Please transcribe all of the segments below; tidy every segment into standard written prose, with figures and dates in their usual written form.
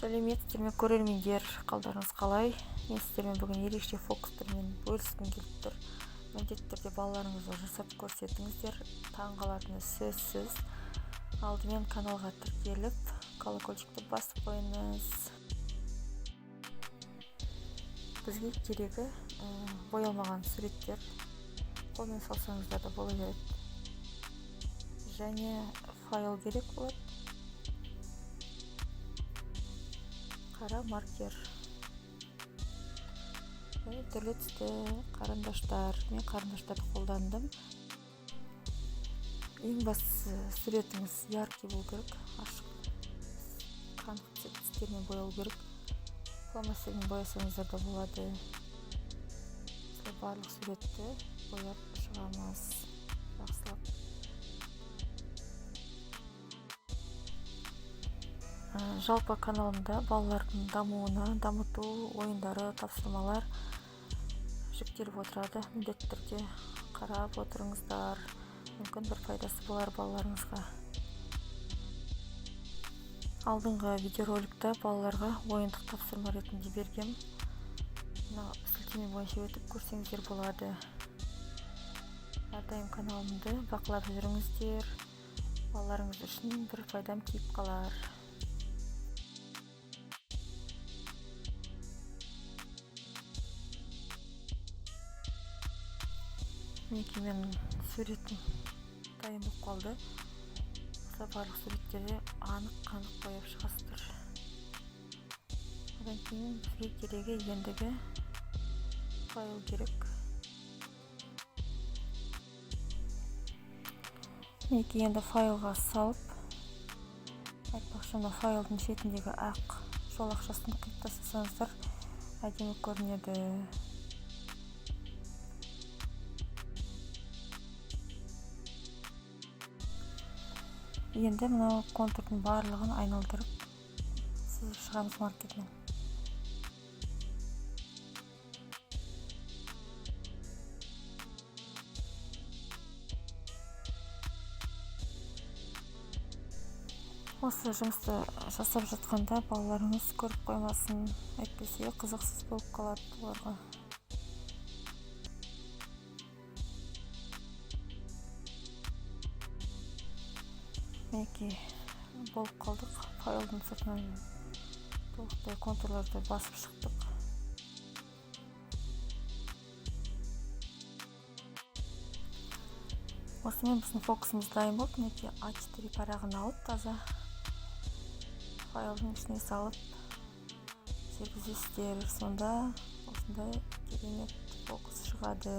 Сәлеметсіздер ме көрермендер, қалдарыңыз қалай? Мен сіздермен бүгін ерекше фокустермен бөліскім келіп тұр. Міндетті түрде балаларыңызға жасап көрсетіңіздер. Таңғалатыны сөзсіз. Алдымен каналға тіркеліп, колокольчикті басып қойыңыз. Бізге керегі боялмаған суреттер. Қолмен салсаңыздар да бола береді. Және файл керек болады. Қара маркер, түрлі түсті қарындаштар. Мен қарындаштарды қолдандым. Ең бастысы суретіңіз яркий болу керек, ашық, қанық түстермен боялу керек. Фломастермен боясаңыздар да болады. Барлық суретті бояп шығамыз. Жақсылап. Жалпы каналымда балалардың дамыту ойындары, тапсырмалар жүктеліп отырады. Міндетті түрде қарап отырыңыздар. Мүмкін бір пайдасы болар балаларыңызға. Алдыңғы видеороликта балаларға ойындық тапсырма ретінде бергем. Сілтеме бойынша өтіп көрсеңіздер болады. Әрдайым каналымды бақылап жүріңіздер. Балаларыңыз үшін бір пайдам тиіп қалар. Мінекей менің суретім дайын болып қалды. Барлық суреттерде анық-қанық бояп шығасыздар. Одан кейін бізге керегі ендігі файл керек. Мінекей енді файлға салып, айтпақшы файлдың шетіндегі ақ жолақшасын қиып тастасаңыздар әдемі көрінеді. Енді мынау контурдың барлығын айналдырып сызып шығамыз маркермен. Осы жұмысты жасап жатқанда балаларыңыз көріп қоймасын, әйтпесе қызықсыз болып қалады оларға. Мінекей болып қалдық. Файлдың сыртынан толықтай контурларды басып шықтық. Осымен біздің фокусымыз дайын болды. Мінекей А4 парағын алып, таза файлдың ішіне салып жүргізесіздер. Сонда осындай керемет фокус шығады.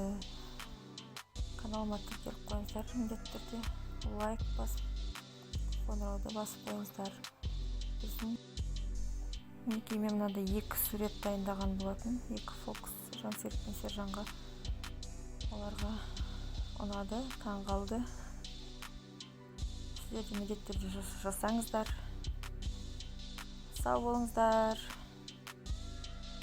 Каналыма тіркеліп қойыңыздар. Міндетті түрде лайк басып, қоңырауды басып қойыңыздар. Мінекей мен мынандай 2 сурет дайындаған болатын. 2 фокус Жансерік пен Сержанға. Оларға ұнады, таңғалды. Сіздер де міндетті түрде жасаңыздар. Сау болыңыздар.